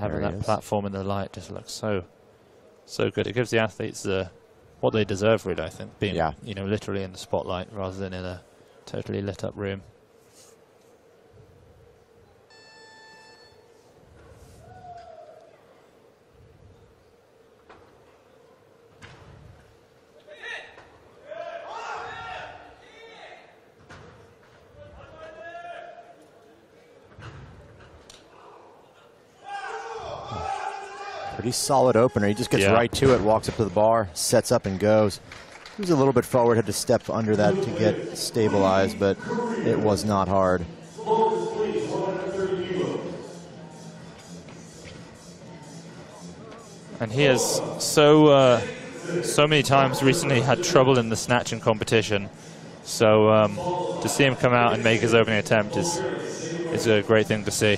having that platform in the light just looks so good. It gives the athletes what they deserve, really, I think, being you know, literally in the spotlight rather than in a totally lit up room. Pretty solid opener. He just gets right to it, walks up to the bar, sets up and goes. He was a little bit forward, had to step under that to get stabilized, but it was not hard. And he has so many times recently had trouble in the snatching competition. So to see him come out and make his opening attempt is a great thing to see.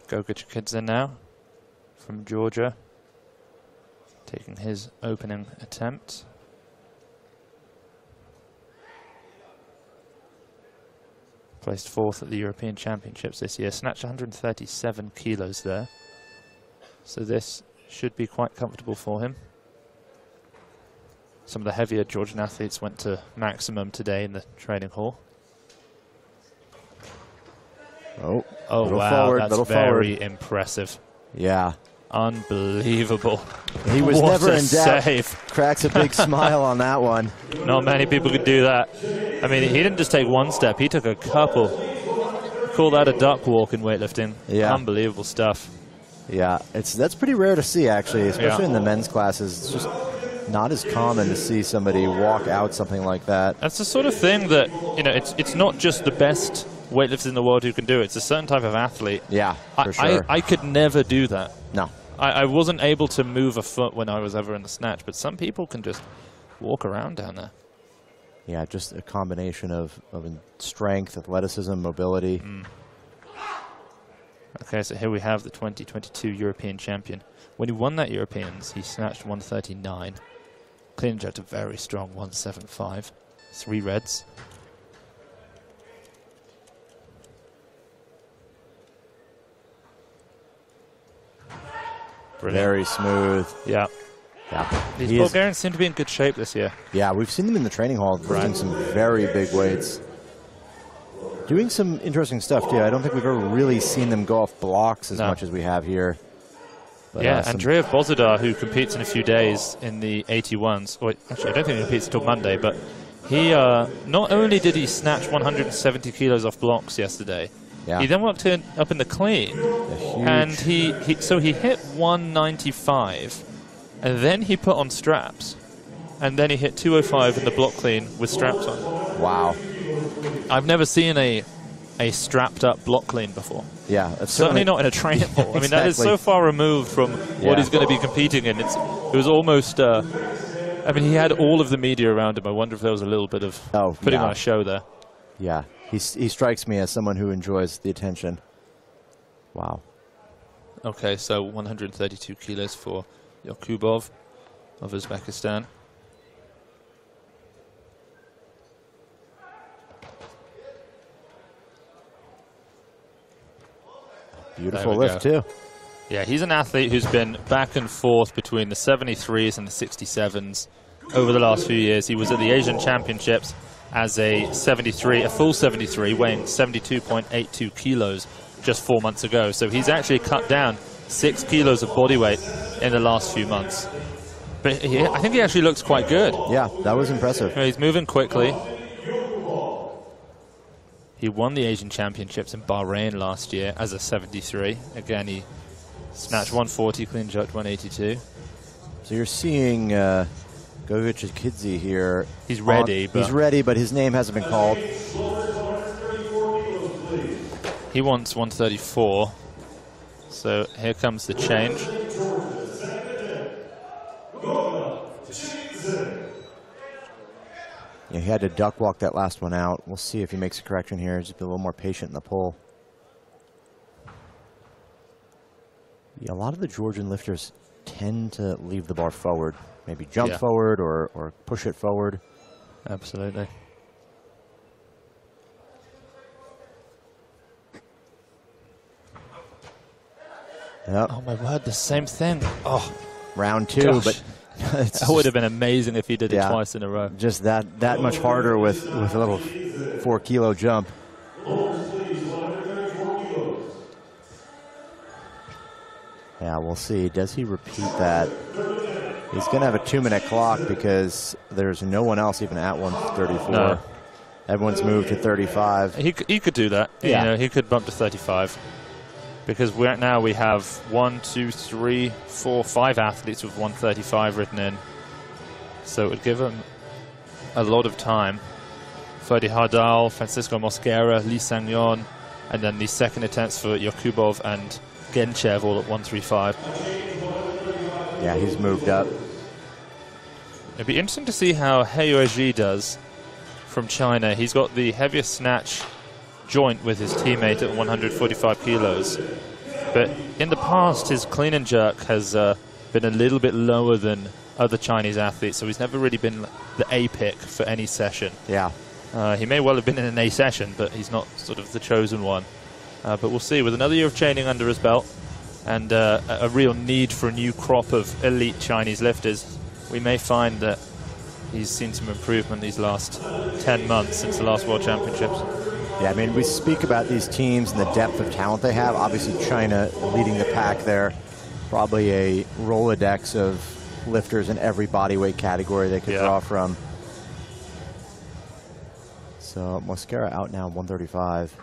Gogachikidze now from Georgia, taking his opening attempt. Placed 4th at the European Championships this year. Snatched 137 kilos there. So this should be quite comfortable for him. Some of the heavier Georgian athletes went to maximum today in the training hall. Oh wow, forward, that's very impressive. Yeah. Unbelievable. He was what never in doubt. Save. Cracks a big smile on that one. Not many people could do that. I mean, he didn't just take one step, he took a couple. Call that a duck walk in weightlifting. Yeah. Unbelievable stuff. Yeah, that's pretty rare to see, actually, especially in the men's classes. It's just not as common to see somebody walk out something like that. That's the sort of thing that, you know, it's not just the best weightlifters in the world who can do it. It's a certain type of athlete. Yeah, for sure. I could never do that. No. I wasn't able to move a foot when I was ever in the snatch, but some people can just walk around down there. Yeah, just a combination of strength, athleticism, mobility. Okay, so here we have the 2022 European champion. When he won that Europeans, he snatched 139. Clean and jerked a very strong 175. 3 reds. Brilliant. Very smooth. Yeah. Yeah. These Bulgarians seem to be in good shape this year. Yeah, we've seen them in the training hall lifting some very big weights. Doing some interesting stuff, too. I don't think we've ever really seen them go off blocks as much as we have here. But, yeah, Andreev Bozidar, who competes in a few days in the 81s, or actually I don't think he competes until Monday, but he not only did he snatch 170 kilos off blocks yesterday, he then worked up in the clean, and he hit 195, and then he put on straps, and then he hit 205 in the block clean with straps on. Wow. I've never seen a strapped up block clean before. Yeah, certainly not in a training hall. I mean, that is so far removed from what he's going to be competing in. It was almost. I mean, he had all of the media around him. I wonder if there was a little bit of putting on a show there. Yeah, he strikes me as someone who enjoys the attention. Wow. Okay, so 132 kilos for Yakubov of Uzbekistan. Beautiful lift, too. Yeah, he's an athlete who's been back and forth between the 73s and the 67s over the last few years. He was at the Asian Championships as a 73, a full 73, weighing 72.82 kilos just 4 months ago. So he's actually cut down 6 kilos of body weight in the last few months. But I think he actually looks quite good. Yeah, that was impressive. He's moving quickly. He won the Asian Championships in Bahrain last year as a 73. Again, he snatched 140, clean jerked 182. So you're seeing Gogachikidze here. He's ready. He's ready, but his name hasn't been called. He wants 134. So here comes the change. Yeah, he had to duck walk that last one out. We'll see if he makes a correction here. Just be a little more patient in the pull. Yeah, a lot of the Georgian lifters tend to leave the bar forward. Maybe jump forward or push it forward. Absolutely. Yep. Oh, my word, the same thing. Oh, round 2, but that would have been amazing if he did it twice in a row. Just that much harder with a little 4-kilo jump. Yeah, we'll see. Does he repeat that? He's going to have a 2-minute clock because there's no one else even at 134. No. Everyone's moved to 35. He could do that. Yeah. You know, he could bump to 35. Because we have 1, 2, 3, 4, 5 athletes with 135 written in. So it would give him a lot of time. Ferdi Hardal, Francisco Mosquera, Lee Sang-yeon, and then the second attempts for Yakubov and Genchev all at 135. Yeah, he's moved up. It'd be interesting to see how He Yuezhi does from China. He's got the heaviest snatch joint with his teammate at 145 kilos. But in the past, his clean and jerk has been a little bit lower than other Chinese athletes, so he's never really been the A pick for any session. Yeah. He may well have been in an A session, but he's not sort of the chosen one. But we'll see. With another year of training under his belt and a real need for a new crop of elite Chinese lifters, we may find that he's seen some improvement these last 10 months since the last World Championships. Yeah, I mean, we speak about these teams and the depth of talent they have. Obviously, China leading the pack there. Probably a Rolodex of lifters in every bodyweight category they could draw from. So Mosquera out now 135.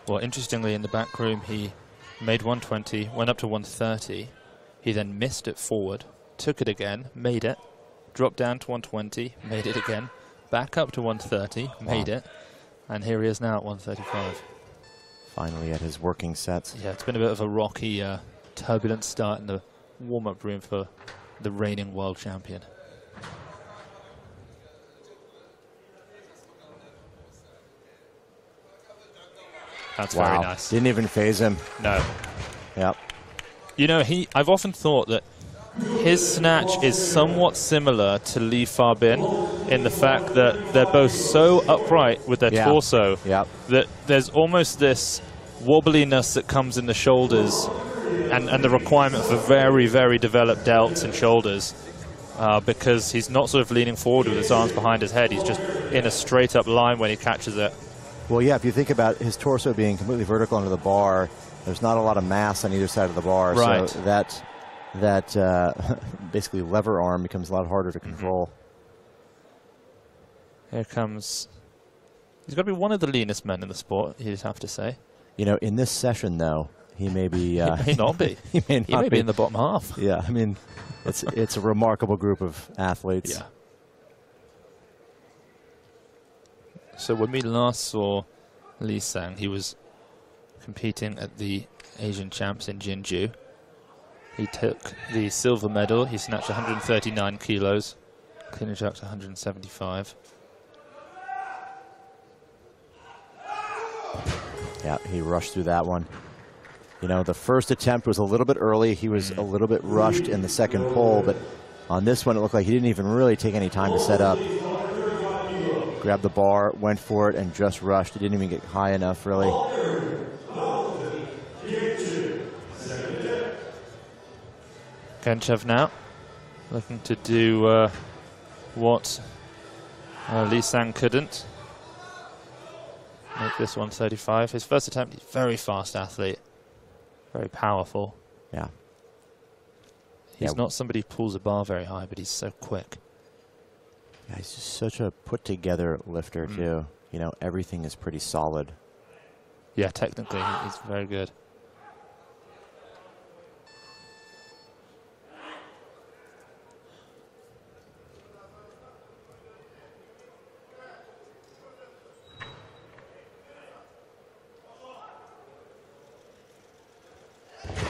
Well, interestingly, in the back room, he made 120, went up to 130. He then missed it forward, took it again, made it, dropped down to 120, made it again, back up to 130, made it, and here he is now at 135. Finally at his working sets. Yeah, it's been a bit of a rocky, turbulent start in the warm-up room for the reigning world champion. That's very nice. Didn't even phase him. No. Yep. You know, I've often thought that his snatch is somewhat similar to Li Fabin in the fact that they're both so upright with their torso that there's almost this wobbliness that comes in the shoulders and the requirement for very, very developed delts and shoulders because he's not sort of leaning forward with his arms behind his head. He's just in a straight up line when he catches it. Well, yeah, if you think about his torso being completely vertical under the bar, there's not a lot of mass on either side of the bar. Right. So that basically lever arm becomes a lot harder to control. Here comes... He's got to be one of the leanest men in the sport, you'd have to say. You know, in this session, though, he may be... he may not be. He may be in the bottom half. Yeah, I mean, it's a remarkable group of athletes. Yeah. So when we last saw Lee Sang, he was competing at the Asian Champs in Jinju. He took the silver medal. He snatched 139 kilos, clean and jerked 175. Yeah, he rushed through that one. You know, the first attempt was a little bit early. He was a little bit rushed in the second pull, but on this one, it looked like he didn't even really take any time to set up. Grabbed the bar, went for it, and just rushed. He didn't even get high enough, really. Genchev now, looking to do what Lee Sang couldn't. Make this 135. His first attempt, he's a very fast athlete. Very powerful. Yeah. He's not somebody who pulls a bar very high, but he's so quick. Yeah, he's just such a put-together lifter, too. You know, everything is pretty solid. Yeah, technically, he's very good.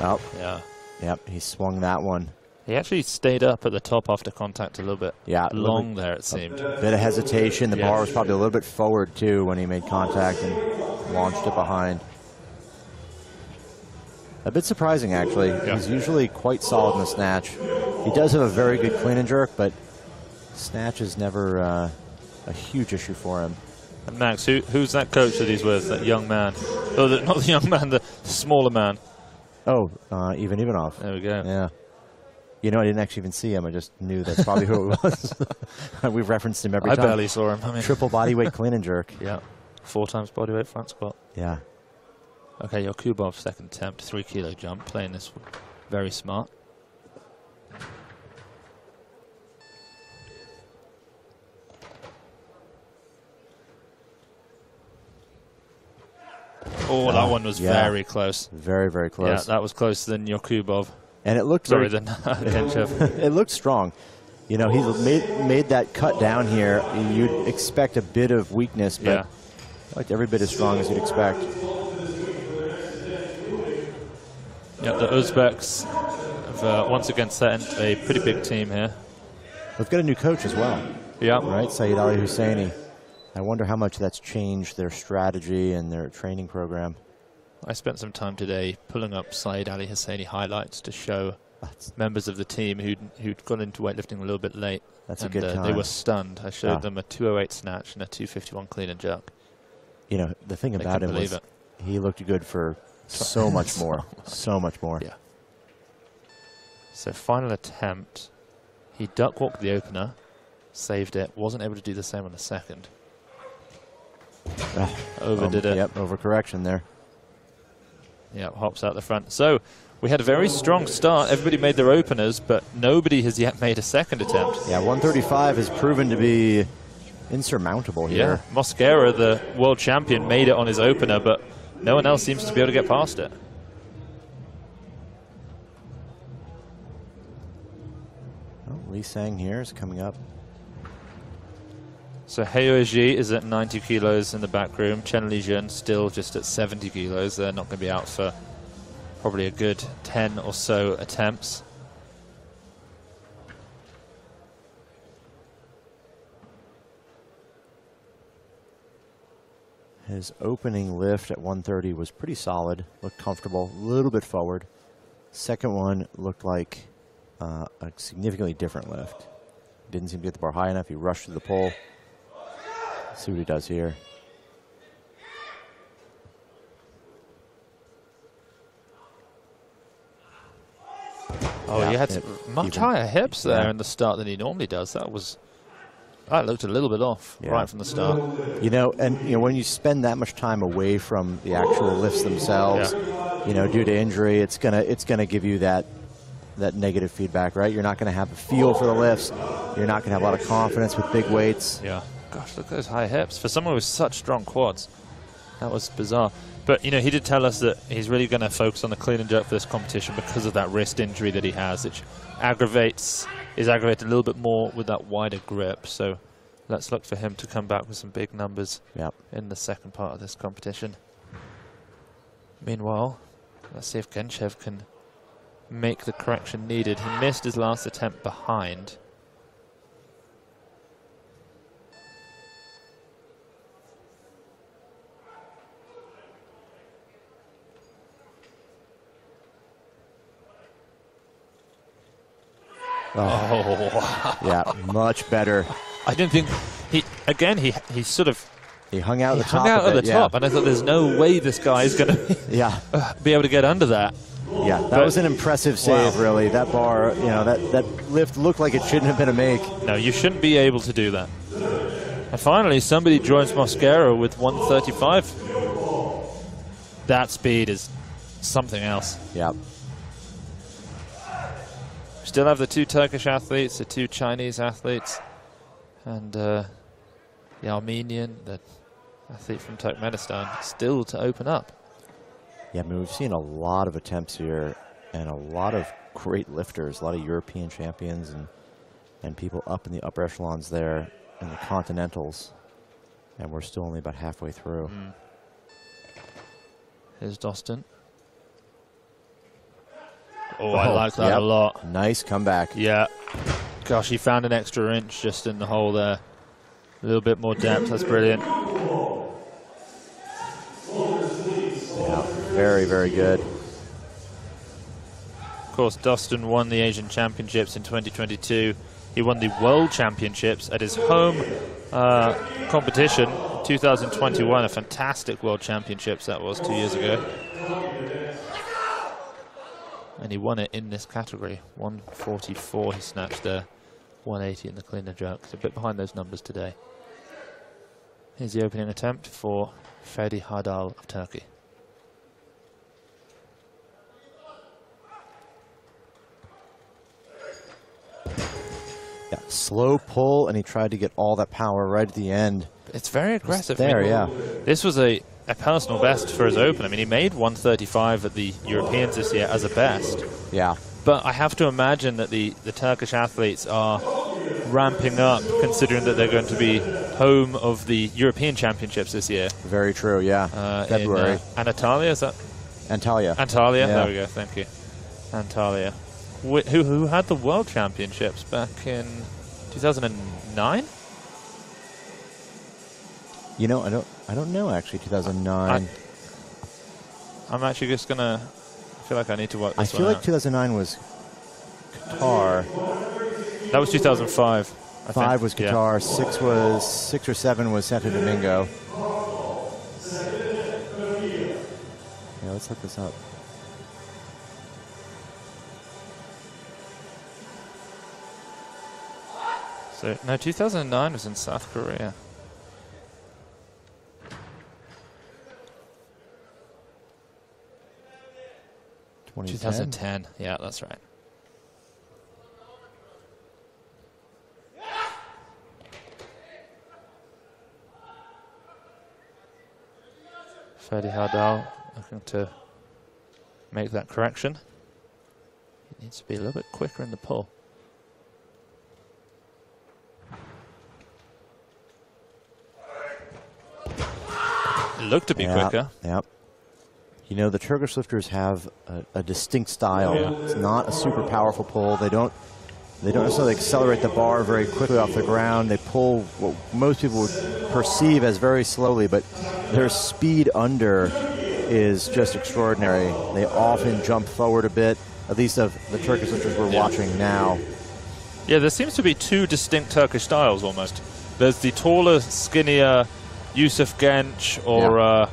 Oh, yeah. Yep, he swung that one. He actually stayed up at the top after contact a little bit long there, it seemed. A bit of hesitation. The bar was probably a little bit forward, too, when he made contact and launched it behind. A bit surprising, actually. Yeah. He's usually quite solid in the snatch. He does have a very good clean and jerk, but snatch is never a huge issue for him. And Max, who's that coach that he's with, that young man? Oh, not the young man, the smaller man. Oh, Ivanov. There we go. Yeah. You know, I didn't actually even see him. I just knew that's probably who it was. We've referenced him every time. I barely saw him. I mean, triple bodyweight clean and jerk. Yeah. 4 times bodyweight front squat. Yeah. Okay, Yakubov, second attempt, 3 kilo jump. Playing this one very smart. Oh, that one was very close. Very, very close. Yeah, that was closer than Yakubov. And it looked Sorry, than Kenchev. It looked strong. You know, he's made that cut down here. You'd expect a bit of weakness, but like every bit as strong as you'd expect. Yeah, the Uzbeks have once again set a pretty big team here. They've got a new coach as well. Yeah. Right, Saeed Ali Husseini. I wonder how much that's changed their strategy and their training program. I spent some time today pulling up Saeed Ali Husseini highlights to show members of the team who'd gone into weightlifting a little bit late. That's a good time. They were stunned. I showed them a 208 snatch and a 251 clean and jerk. You know, the thing about him was he looked good for so much more. So much more. Yeah. So final attempt. He duck walked the opener, saved it, wasn't able to do the same on the second. Overdid it. Yep, overcorrection there. Yep, hops out the front. So we had a very strong start. Everybody made their openers, but nobody has yet made a second attempt. Yeah, 135 has proven to be insurmountable here. Yeah, Mosquera, the world champion, made it on his opener, but no one else seems to be able to get past it. Oh, Lee Sang here is coming up. So Heyoji is at 90 kilos in the back room. Chen Lijun still just at 70 kilos. They're not going to be out for probably a good 10 or so attempts. His opening lift at 130 was pretty solid, looked comfortable, a little bit forward. Second one looked like a significantly different lift. Didn't seem to get the bar high enough. He rushed to the pole. See what he does here. Oh, yeah, he had much higher hips there in the start than he normally does. That looked a little bit off right from the start. You know, and you know, when you spend that much time away from the actual lifts themselves, you know, due to injury, it's gonna give you that negative feedback, right? You're not gonna have a feel for the lifts. You're not gonna have a lot of confidence with big weights. Yeah. Gosh, look at those high hips. For someone with such strong quads, that was bizarre. But, you know, he did tell us that he's really going to focus on the clean and jerk for this competition because of that wrist injury that he has, which is aggravated a little bit more with that wider grip. So let's look for him to come back with some big numbers in the second part of this competition. Meanwhile, let's see if Kenchev can make the correction needed. He missed his last attempt behind. Oh, yeah, much better. I didn't think he sort of hung out at the top. Hung out at the top, and I thought there's no way this guy is going to be able to get under that. Yeah, that was an impressive save, really. That bar, you know, that lift looked like it shouldn't have been a make. No, you shouldn't be able to do that. And finally, somebody joins Mosquera with 135. That speed is something else. Yep. Still have the 2 Turkish athletes, the 2 Chinese athletes, and the Armenian, the athlete from Turkmenistan, still to open up. Yeah, I mean, we've seen a lot of attempts here and a lot of great lifters, a lot of European champions and people up in the upper echelons there in the continentals, and we're still only about halfway through. Here's Dostin. Oh, I like that a lot. Nice comeback. Yeah. Gosh, he found an extra inch just in the hole there. A little bit more depth. That's brilliant. Yeah, very, very good. Of course, Dostin won the Asian Championships in 2022. He won the World Championships at his home competition, 2021. A fantastic World Championships that was 2 years ago. And he won it in this category. 144 he snatched there. 180 in the clean and jerk. He's a bit behind those numbers today. Here's the opening attempt for Ferdi Hardal of Turkey. Yeah, slow pull, and he tried to get all that power right at the end. It's very aggressive. There, yeah. This was a personal best for his open. I mean, he made 135 at the Europeans this year as a best. Yeah. But I have to imagine that the Turkish athletes are ramping up, considering that they're going to be home of the European Championships this year. Very true, yeah. February. Antalya, is that? Antalya. Antalya, yeah. There we go, thank you. Antalya. Who had the World Championships back in 2009? You know, I don't know actually. 2009. I'm actually just gonna. I feel like I need to work this I feel like 2009 was Qatar. That was 2005. 5 was Qatar. Yeah. 6 or 7 was Santo Domingo. Yeah, let's look this up. So no, 2009 was in South Korea. 2010. Yeah, that's right. Ferdi Hardal looking to make that correction. He needs to be a little bit quicker in the pull. It looked to be quicker. Yep. You know, the Turkish lifters have a distinct style. Yeah. It's not a super powerful pull. They don't necessarily accelerate the bar very quickly off the ground. They pull what most people would perceive as very slowly, but their speed under is just extraordinary. They often jump forward a bit, at least of the Turkish lifters we're watching now. Yeah, there seems to be two distinct Turkish styles almost. There's the taller, skinnier Yusuf Genç, or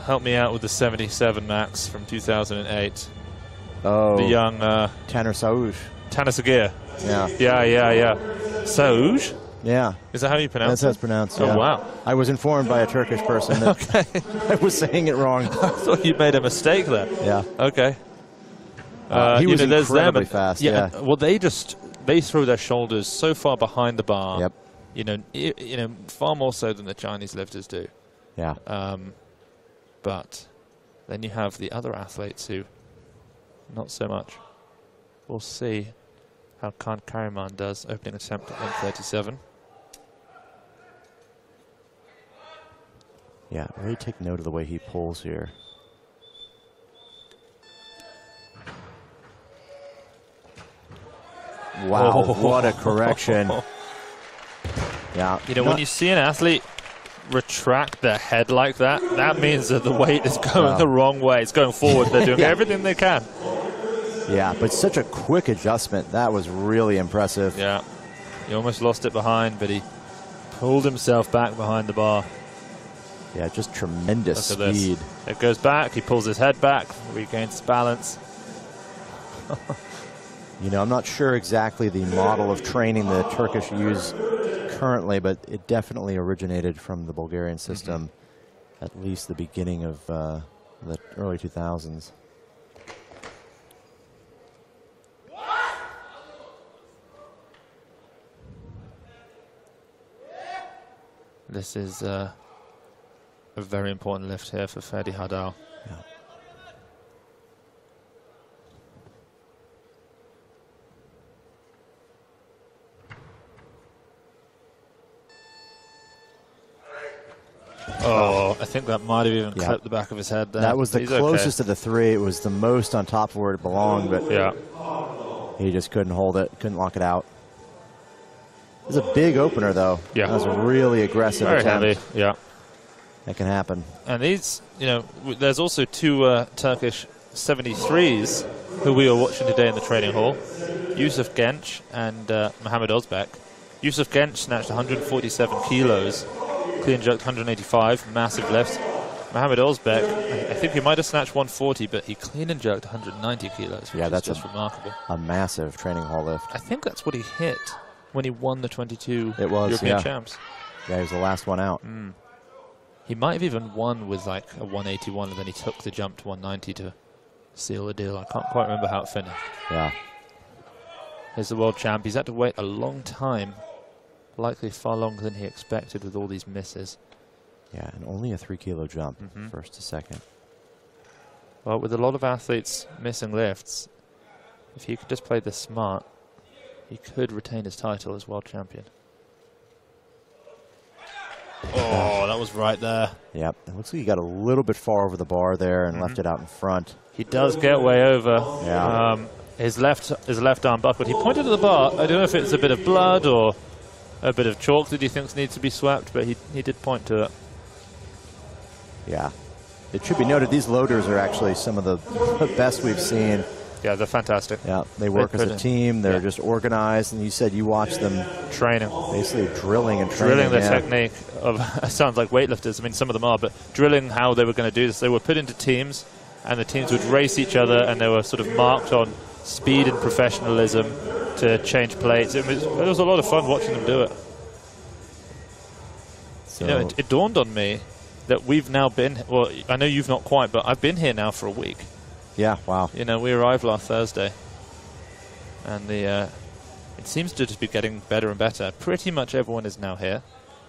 help me out with the 77 max from 2008. Oh, the young Taner Saouj. Taner Sagir. Yeah. Saouj? Yeah. Is that how you pronounce it? That's how it's pronounced, Oh, yeah. wow. I was informed by a Turkish person that I was saying it wrong. I thought you made a mistake there. Yeah. Okay. He was incredibly fast, yeah. Well, they throw their shoulders so far behind the bar. Yep. You know, far more so than the Chinese lifters do. Yeah. But then you have the other athletes who, not so much. We'll see how Khan Karaman does. Opening attempt at 137. Yeah, really take note of the way he pulls here. Wow, what a correction. Yeah. You know, when you see an athlete retract their head like that, that means that the weight is going the wrong way. It's going forward. They're doing everything they can. Yeah, but such a quick adjustment. That was really impressive. Yeah. He almost lost it behind, but he pulled himself back behind the bar. Yeah, just tremendous speed. It goes back. He pulls his head back, regains his balance. You know, I'm not sure exactly the model of training the Turkish use currently, but it definitely originated from the Bulgarian system, at least the beginning of the early 2000s. This is a very important lift here for Ferdi Hardal. Yeah. Oh, I think that might have even clipped the back of his head there. That was the closest of the three. It was the most on top of where it belonged, but he just couldn't hold it, couldn't lock it out. It was a big opener, though. Yeah. That was a really aggressive attempt. Heavy, yeah. That can happen. And these, you know, there's also two Turkish 73s who we are watching today in the training hall. Yusuf Genç and Mohamed Özbek. Yusuf Genç snatched 147 kilos. Clean jerked 185, massive lifts. Mohamed Ozbek, I think he might have snatched 140, but he clean and jerked 190 kilos, which is just remarkable. A massive training hall lift. I think that's what he hit when he won the 22 European champs. Yeah, he was the last one out. He might have even won with like a 181, and then he took the jump to 190 to seal the deal. I can't quite remember how it finished. Yeah. Here's the world champ. He's had to wait a long time, likely far longer than he expected with all these misses. Yeah, and only a 3 kilo jump, first to second. Well, with a lot of athletes missing lifts, if he could just play this smart, he could retain his title as world champion. Oh, that was right there. Yep, it looks like he got a little bit far over the bar there and left it out in front. He does get way over. Yeah. His left arm buckled. He pointed to the bar. I don't know if it's a bit of blood or a bit of chalk that he thinks needs to be swept, but he did point to it. Yeah. It should be noted, these loaders are actually some of the best we've seen. Yeah, they're fantastic. Yeah, they work as a team. They're just organized, and you said you watch them training, basically drilling and training. Drilling the technique of sounds like weightlifters. I mean, some of them are, but drilling how they were going to do this. They were put into teams, and the teams would race each other, and they were sort of marked on speed and professionalism to change plates. It was a lot of fun watching them do it. So, you know, it dawned on me that we've now been, well, I know you've not quite, but I've been here now for a week. Yeah, wow. You know, we arrived last Thursday, and it seems to just be getting better and better. Pretty much everyone is now here.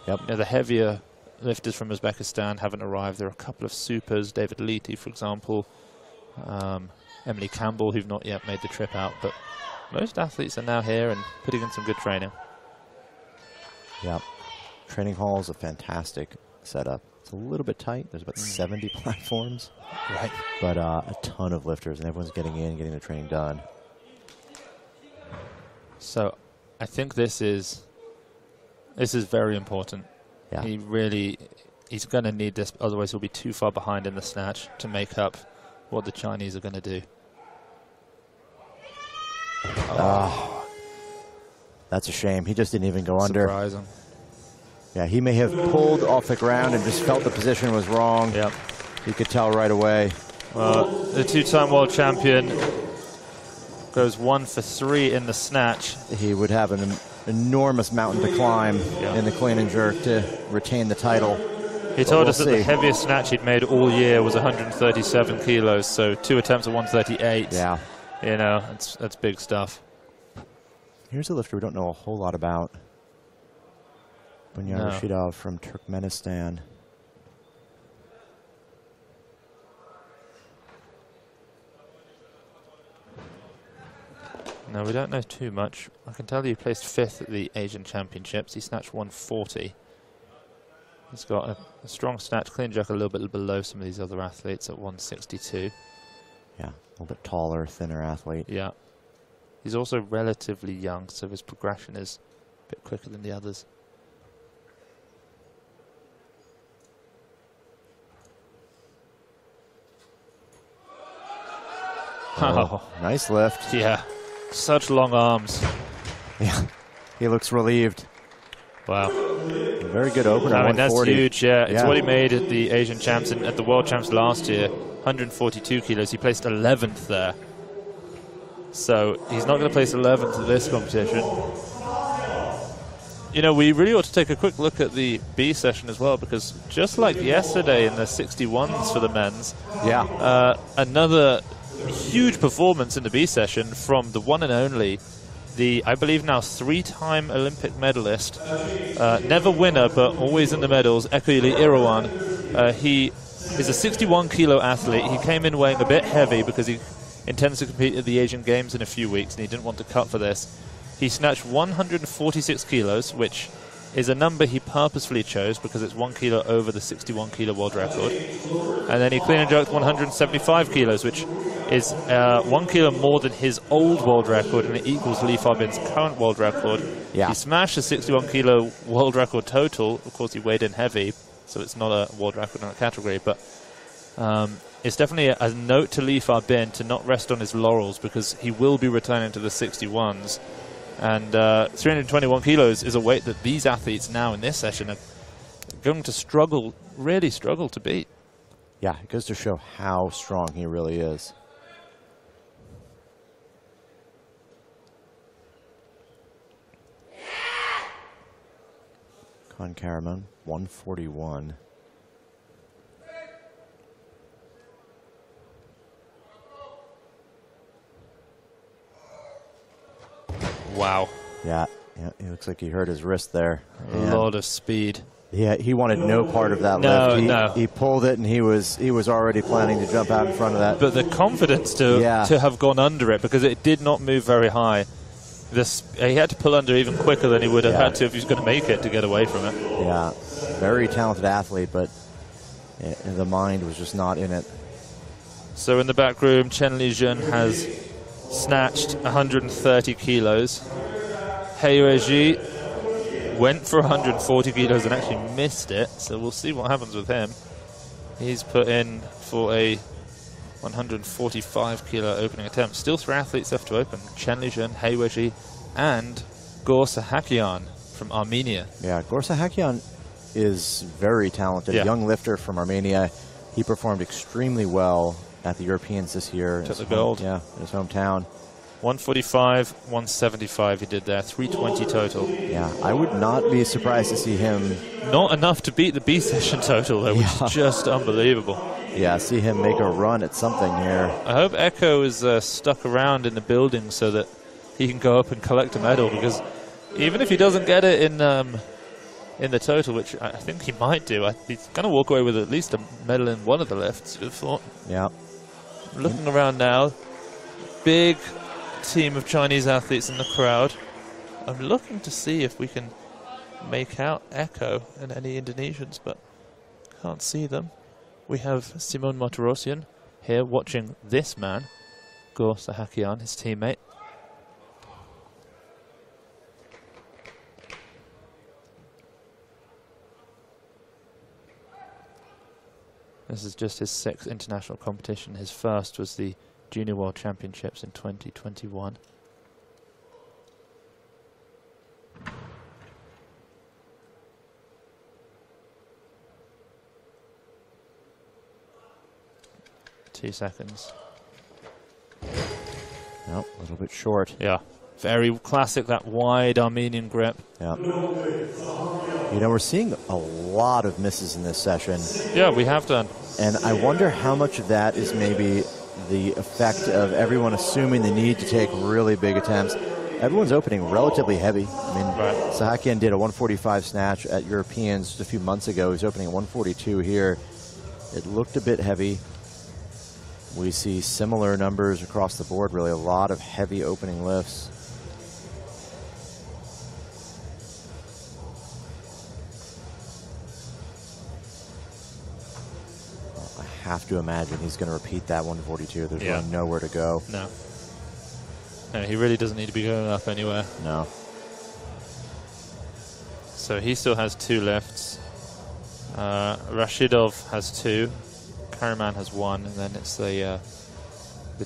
Yep. You know, the heavier lifters from Uzbekistan haven't arrived. There are a couple of supers, David Leety, for example, Emily Campbell, who've not yet made the trip out, but most athletes are now here and putting in some good training. Yep. Training hall is a fantastic setup. It's a little bit tight. There's about 70 platforms. Right. But a ton of lifters, and everyone's getting in, getting the training done. So I think this is very important. Yeah. He's going to need this, otherwise he'll be too far behind in the snatch to make up what the Chinese are going to do. That's a shame. He just didn't even go under. Surprising. Yeah, he may have pulled off the ground and just felt the position was wrong. Yep. You could tell right away. The two-time world champion goes 1 for 3 in the snatch. He would have an enormous mountain to climb in the clean and jerk to retain the title. He told us that the heaviest snatch he'd made all year was 137 kilos, so 2 attempts at 138. Yeah. You know, that's big stuff. Here's a lifter we don't know a whole lot about. Bunyar Rashidov from Turkmenistan. No, we don't know too much. I can tell you he placed 5th at the Asian Championships. He snatched 140. He's got a strong snatch, clean jerk a little bit below some of these other athletes at 162. Yeah, a little bit taller, thinner athlete. Yeah. He's also relatively young, so his progression is a bit quicker than the others. Oh, nice lift. Yeah, such long arms. Yeah, he looks relieved. Wow. Very good opener. I mean, that's 140. huge, yeah. It's what he made at the Asian Champs and at the World Champs last year, 142 kilos. He placed 11th there. So he's not going to place 11th at this competition. You know, we really ought to take a quick look at the B session as well, because just like yesterday in the 61s for the men's, another huge performance in the B session from the one and only, the, I believe now 3-time Olympic medalist, never winner but always in the medals, Ekoyili Irawan. He is a 61 kilo athlete. He came in weighing a bit heavy because he intends to compete at the Asian Games in a few weeks and he didn't want to cut for this. He snatched 146 kilos, which is a number he purposefully chose because it's 1 kilo over the 61 kilo world record. And then he clean and jerked 175 kilos, which is 1 kilo more than his old world record, and it equals Lee Farbin's current world record. Yeah. He smashed the 61 kilo world record total. Of course, he weighed in heavy, so it's not a world record in that category, but it's definitely a note to Lee Farbin to not rest on his laurels because he will be returning to the 61s. And 321 kilos is a weight that these athletes now in this session are going to struggle, really struggle to beat. Yeah, it goes to show how strong he really is. Con Caramon, 141. Wow. Yeah, he looks like he hurt his wrist there. A lot of speed. Yeah, he wanted no part of that lift. He pulled it, and he was already planning to jump out in front of that. But the confidence to have gone under it, because it did not move very high. He had to pull under even quicker than he would have had to if he was going to make it to get away from it. Yeah, very talented athlete, but the mind was just not in it. So in the back room, Chen Lijun has snatched 130 kilos. He Weiji went for 140 kilos and actually missed it, so we'll see what happens with him. He's put in for a 145 kilo opening attempt. Still 3 athletes left to open: Chen Lijun, He Weiji, and Gor Sahakyan from Armenia. Yeah, Gor Sahakyan is very talented, a young lifter from Armenia. He performed extremely well at the Europeans this year. Took the gold. Yeah, in his hometown. 145, 175 he did there, 320 total. Yeah, I would not be surprised to see him. Not enough to beat the B session total, though, which is just unbelievable. Yeah, see him make a run at something here. I hope Echo is stuck around in the building so that he can go up and collect a medal, because even if he doesn't get it in the total, which I think he might do, he's going to walk away with at least a medal in one of the lifts, you'd have thought. Yeah. Looking around now, big team of Chinese athletes in the crowd. I'm looking to see if we can make out Echo and any Indonesians, but can't see them. We have Simon Motorosian here watching this man, Gor Sahakyan, his teammate. This is just his 6th international competition. His first was the Junior World Championships in 2021. Two seconds. Nope, a little bit short. Yeah, very classic, that wide Armenian grip. Yeah. You know, we're seeing a lot of misses in this session. Yeah, we have done. And I wonder how much of that is maybe the effect of everyone assuming the need to take really big attempts. Everyone's opening relatively heavy. I mean, Sahakyan did a 145 snatch at Europeans just a few months ago. He's opening at 142 here. It looked a bit heavy. We see similar numbers across the board, really. A lot of heavy opening lifts. I have to imagine he's going to repeat that 142. There's really nowhere to go. No. No, he really doesn't need to be going up anywhere. No. So he still has 2 lifts. Rashidov has 2. Karaman has 1, and then it's the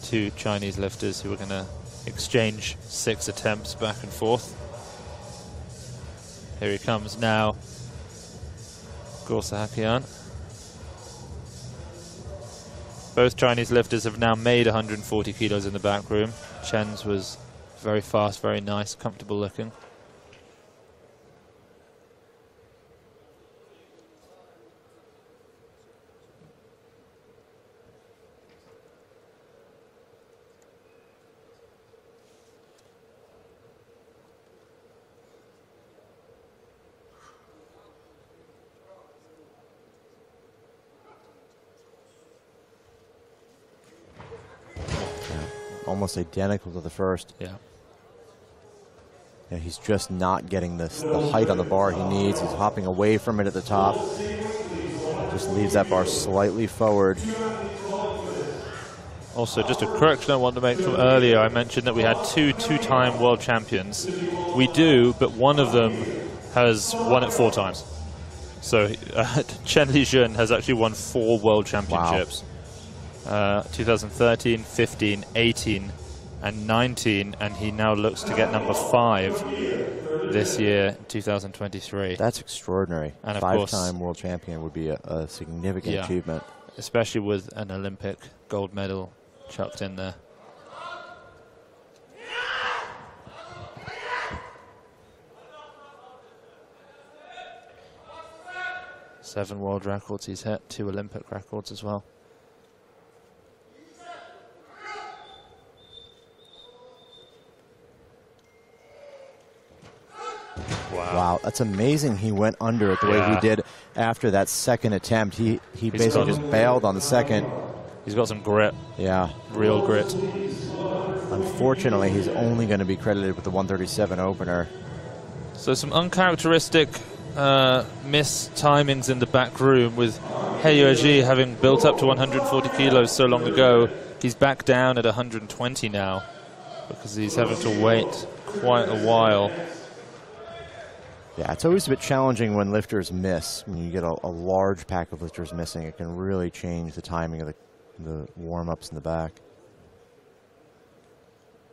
2 Chinese lifters who are going to exchange 6 attempts back and forth. Here he comes now, Gor Sahakyan. Both Chinese lifters have now made 140 kilos in the back room. Chen's was very fast, very nice, comfortable looking. Almost identical to the first. Yeah. Yeah, he's just not getting the height on the bar he needs. He's hopping away from it at the top. Just leaves that bar slightly forward. Also, just a correction I wanted to make from earlier. I mentioned that we had 2 two-time world champions. We do, but one of them has won it 4 times. So Chen Lijun has actually won 4 world championships. Wow. 2013, 15, 18, and 19, and he now looks to get number 5 this year, 2023. That's extraordinary. And 5-time world champion would be a significant achievement. especially with an Olympic gold medal chucked in there. Seven world records he's hit, 2 Olympic records as well. Wow, that's amazing he went under it the way he did after that second attempt. He basically just bailed on the second. He's got some grit. Yeah. Real grit. Unfortunately, he's only going to be credited with the 137 opener. So some uncharacteristic missed timings in the back room, with Heyoji having built up to 140 kilos so long ago. He's back down at 120 now because he's having to wait quite a while. Yeah, it's always a bit challenging when lifters miss. When you get a large pack of lifters missing, it can really change the timing of the warm-ups in the back.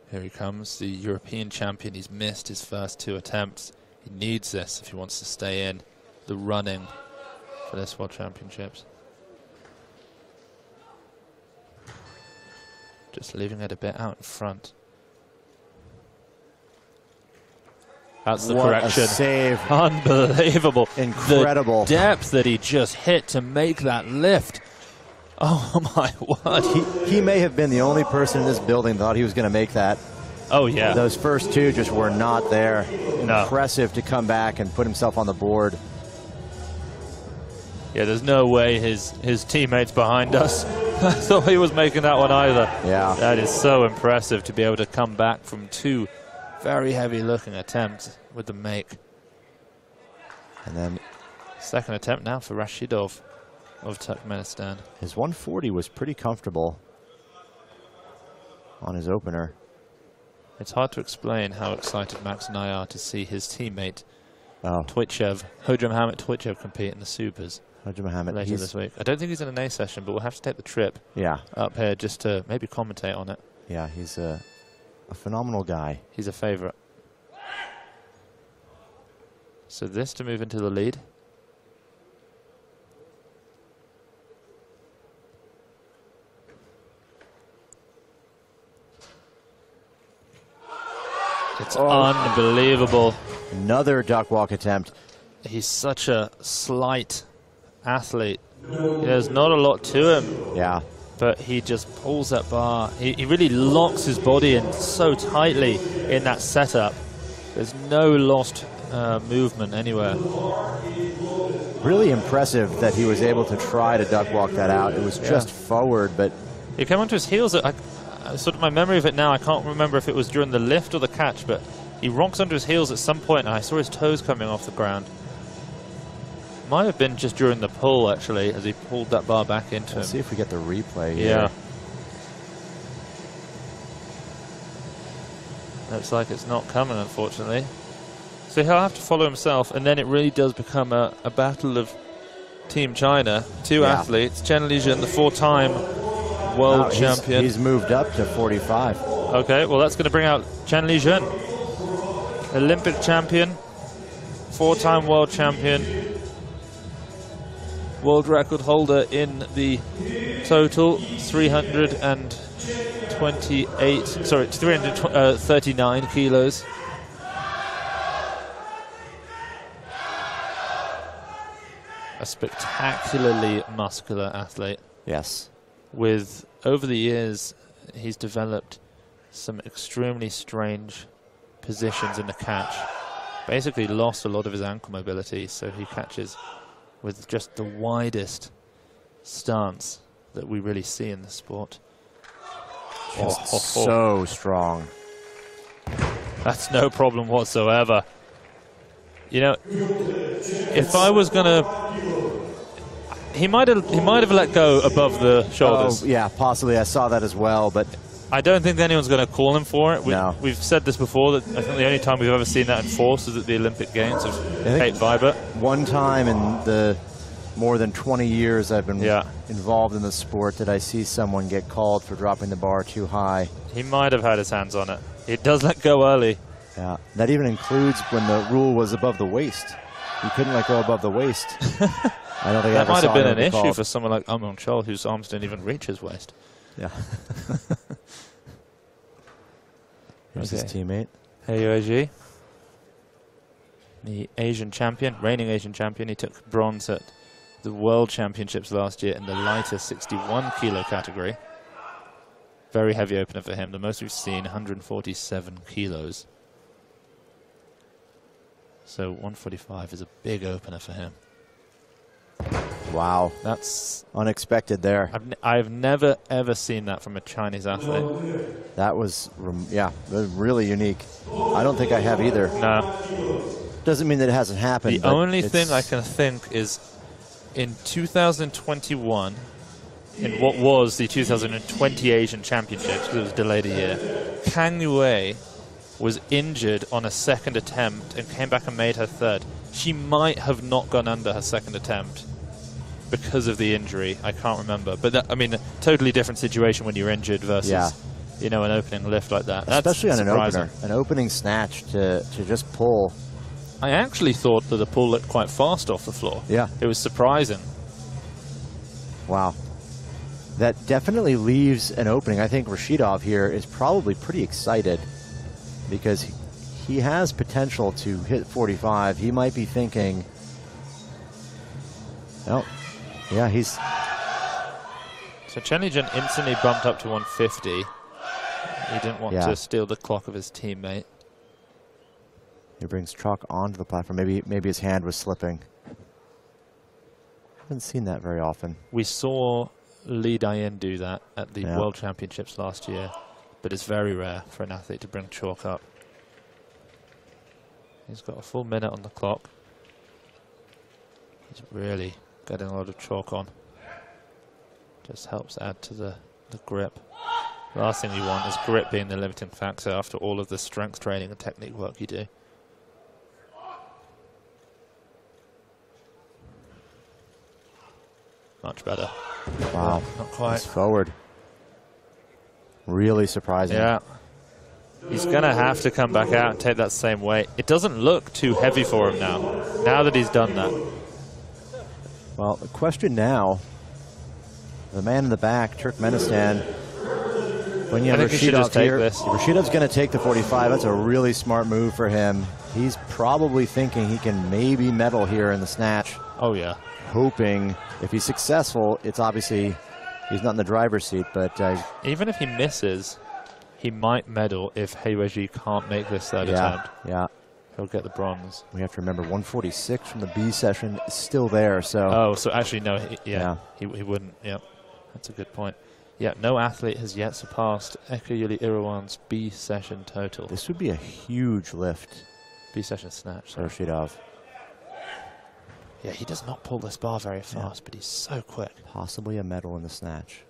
Here he comes, the European champion. He's missed his first 2 attempts. He needs this if he wants to stay in the running for this World Championships. Just leaving it a bit out in front. That's the correction. What a save. Unbelievable. Incredible. The depth that he just hit to make that lift. Oh my word. He may have been the only person in this building that thought he was going to make that. Oh yeah. Those first 2 just were not there. No. Impressive to come back and put himself on the board. Yeah, there's no way his teammates behind us thought he was making that one either. Yeah. That is so impressive to be able to come back from 2 very heavy looking attempts with the make. And then second attempt now for Rashidov of Turkmenistan. His 140 was pretty comfortable on his opener. It's hard to explain how excited Max and I are to see his teammate Twitchev, Hodja Mohamed Twitchev, compete in the Supers. Hodja Mohamed later this week. I don't think he's in an A session, but we'll have to take the trip up here just to maybe commentate on it. Yeah, he's a phenomenal guy. He's a favorite. So this to move into the lead. It's unbelievable. Another duck walk attempt. He's such a slight athlete. There's not a lot to him. Yeah. But he just pulls that bar. He really locks his body in so tightly in that setup. There's no lost movement anywhere. Really impressive that he was able to try to duck walk that out. It was just forward, but he came onto his heels. Sort of my memory of it now, I can't remember if it was during the lift or the catch, but he rocks onto his heels at some point, and I saw his toes coming off the ground. Might have been just during the pull, actually, as he pulled that bar back into him. Let's see if we get the replay here. Yeah. Looks like it's not coming, unfortunately. So he'll have to follow himself, and then it really does become a battle of Team China. 2 athletes, Chen Lijun, the 4-time world champion. He's moved up to 45. Okay, well that's going to bring out Chen Lijun, Olympic champion, 4-time world champion, world record holder in the total 339 kilos. A spectacularly muscular athlete. Yes. With, over the years, he's developed some extremely strange positions in the catch. Basically lost a lot of his ankle mobility, so he catches with just the widest stance that we really see in the sport. So strong. That's no problem whatsoever. You know, if I was gonna, he might have let go above the shoulders. Oh, yeah, possibly. I saw that as well, but I don't think anyone's going to call him for it. No. We've said this before, that I think the only time we've ever seen that enforced is at the Olympic Games of Kate Vibert. One time in the more than 20 years I've been involved in the sport did I see someone get called for dropping the bar too high. He might have had his hands on it. It does let go early. Yeah, that even includes when the rule was above the waist. You couldn't let go above the waist. I don't think that might have been an issue for someone like Amon Chol, whose arms didn't even reach his waist. Yeah. Here's his teammate. He Yueji, the Asian champion, reigning Asian champion. He took bronze at the World Championships last year in the lighter 61 kilo category. Very heavy opener for him. The most we've seen, 147 kilos. So 145 is a big opener for him. Wow. That's unexpected there. I've never, ever seen that from a Chinese athlete. That was, yeah, really unique. I don't think I have either. No. Doesn't mean that it hasn't happened. The only thing I can think is in 2021, in what was the 2020 Asian Championships, because it was delayed a year, Kang Yue was injured on a second attempt and came back and made her third. She might have not gone under her second attempt because of the injury. I can't remember. But, that, I mean, a totally different situation when you're injured versus, you know, an opening lift like that. Especially That's on surprising. an opener. An opening snatch to just pull. I actually thought that the pull looked quite fast off the floor. Yeah. It was surprising. Wow. That definitely leaves an opening. I think Rashidov here is probably pretty excited because he has potential to hit 45. He might be thinking, oh, yeah, he's... So Chen Lijun instantly bumped up to 150. He didn't want to steal the clock of his teammate. He brings chalk onto the platform. Maybe his hand was slipping. Haven't seen that very often. We saw Lee Sang-yeon do that at the World Championships last year, but it's very rare for an athlete to bring chalk up. He's got a full minute on the clock. He's really getting a lot of chalk on. Just helps add to the grip. The last thing you want is grip being the limiting factor after all of the strength training and technique work you do. Much better. Wow. Not quite. He's forward. Really surprising. Yeah. He's going to have to come back out and take that same weight. It doesn't look too heavy for him now that he's done that. Well, the question now, the man in the back, Turkmenistan, when you have Rashidov here, Rashidov's going to take the 45. That's a really smart move for him. He's probably thinking he can maybe medal here in the snatch. Oh, yeah. Hoping if he's successful, it's obviously he's not in the driver's seat, but even if he misses, he might medal if He Yueji can't make this third attempt. Yeah, he'll get the bronze. We have to remember 146 from the B session is still there. So so actually no, he wouldn't. Yep, that's a good point. Yeah, no athlete has yet surpassed Ekayuli Irawan's B session total. This would be a huge lift. B session snatch. For Rashidov. Yeah, he does not pull this bar very fast, but he's so quick. Possibly a medal in the snatch.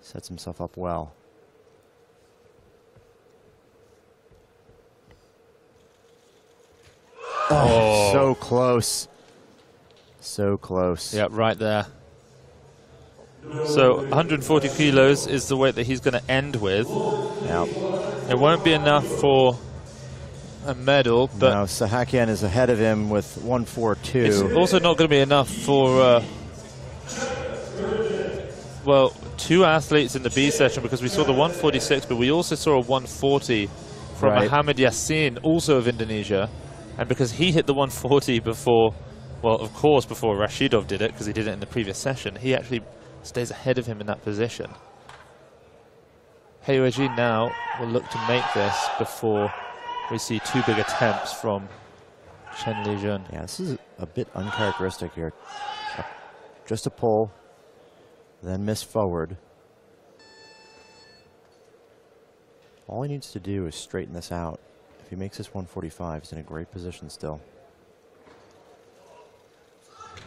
Sets himself up well. Oh, so close. So close. Yeah, right there. So 140 kilos is the weight that he's going to end with. Yeah. It won't be enough for a medal, but no, Sahakian is ahead of him with 142. It's also not going to be enough for well, two athletes in the B session, because we saw the 146, but we also saw a 140 from Mohamed Yassin, also of Indonesia, and because he hit the 140 before, well, of course, before Rashidov did it, because he did it in the previous session, he actually stays ahead of him in that position. He Yueji now will look to make this before we see two big attempts from Chen Lijun. Yeah, this is a bit uncharacteristic here. Just a pull, then miss forward. All he needs to do is straighten this out. If he makes this 145, he's in a great position still.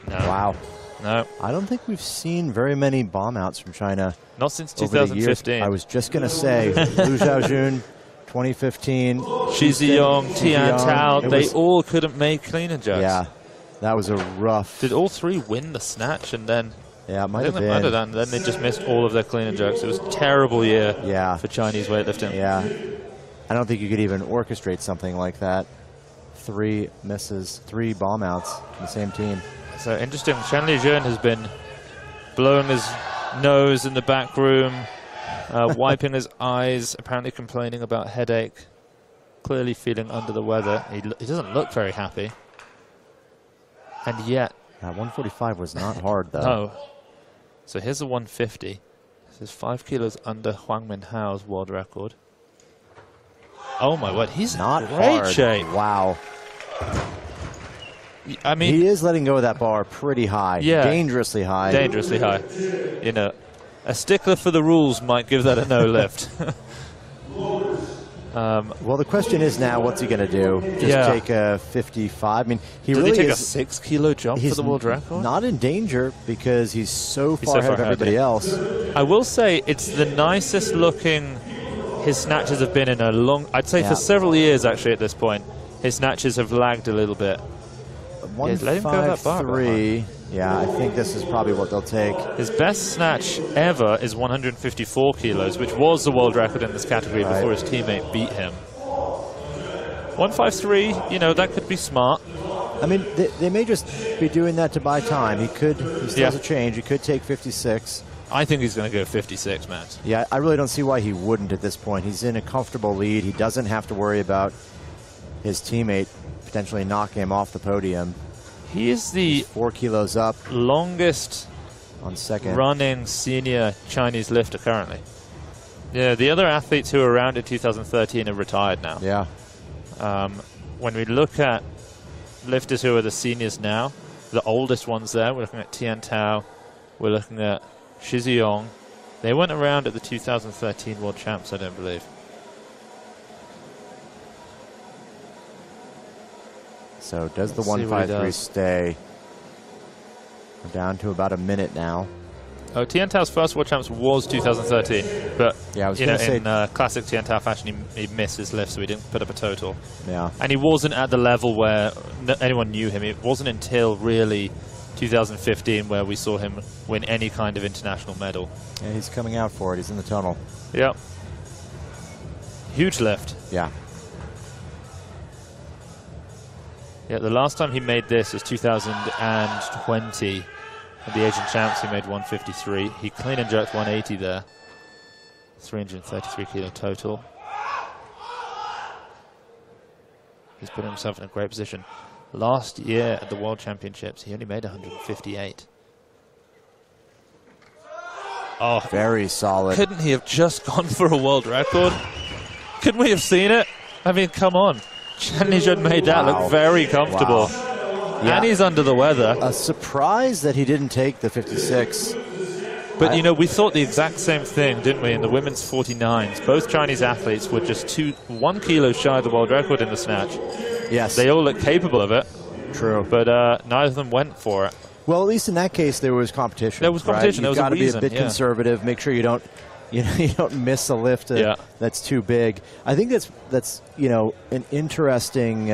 No. Wow. No. I don't think we've seen very many bomb outs from China. Not since 2015. I was just going to say, Liu Xiaojun, 2015. Shi Ziyong, Tian Tao, they all couldn't make clean and jerks. Yeah, that was a rough. Did all three win the snatch and then? Yeah, it might have been. Then they just missed all of their clean and jerks. It was a terrible year for Chinese weightlifting. Yeah. I don't think you could even orchestrate something like that. 3 misses, 3 bomb outs from the same team. So interesting. Chen Lijun has been blowing his nose in the back room, wiping his eyes, apparently complaining about headache, clearly feeling under the weather. He doesn't look very happy. And yet... That 145 was not hard, though. No. So here's the 150. This is 5 kilos under Huang Minhao's world record. Oh my word, he's not in great hard. shape. Wow. I mean, he is letting go of that bar pretty high. Yeah. Dangerously high. Dangerously high. You know, a stickler for the rules might give that a no lift. Well, the question is now, what's he going to do? Just take a 55? I mean, Did he take a 6 kilo jump for the world record? Not in danger because he's so far ahead of everybody else. I will say it's the nicest looking his snatches have been in a long, I'd say for several years actually at this point. His snatches have lagged a little bit. 153. Yeah, I think this is probably what they'll take. His best snatch ever is 154 kilos, which was the world record in this category before his teammate beat him. 153, you know, that could be smart. I mean, they may just be doing that to buy time. He still has a change. He could take 56. I think he's going to go 56, Matt. Yeah, I really don't see why he wouldn't at this point. He's in a comfortable lead. He doesn't have to worry about his teammate potentially knocking him off the podium. He is the 4 kilos up, longest on second running senior Chinese lifter currently. Yeah, the other athletes who were around in 2013 are retired now. Yeah. When we look at lifters who are the seniors now, the oldest ones there, we're looking at Tian Tao, we're looking at Shi Ziyong. They weren't around at the 2013 World Champs, I don't believe. So does the 153 stay? We're down to about a minute now. Oh, Tian Tao's first World Champs was 2013, but yeah, I was in classic Tian Tao fashion, he missed his lift, so he didn't put up a total. Yeah, and he wasn't at the level where anyone knew him. It wasn't until really 2015 where we saw him win any kind of international medal. Yeah, he's coming out for it. He's in the tunnel. Yep. Huge lift. Yeah. Yeah, the last time he made this was 2020. At the Asian Champs, he made 153. He clean and jerked 180 there. 333 kilo total. He's put himself in a great position. Last year at the World Championships, he only made 158. Oh, very solid. Couldn't he have just gone for a world record? Couldn't we have seen it? I mean, come on. Chen Lijun made that look very comfortable. Wow. Yeah. And he's under the weather. A surprise that he didn't take the 56. But, you know, we thought the exact same thing, didn't we, in the women's 49s. Both Chinese athletes were just 1 kilo shy of the world record in the snatch. Yes. They all look capable of it. True. But neither of them went for it. Well, at least in that case, there was competition. There was competition. Right? You've got to be a bit conservative. Make sure you don't, you don't miss a lift that's too big. I think that's an interesting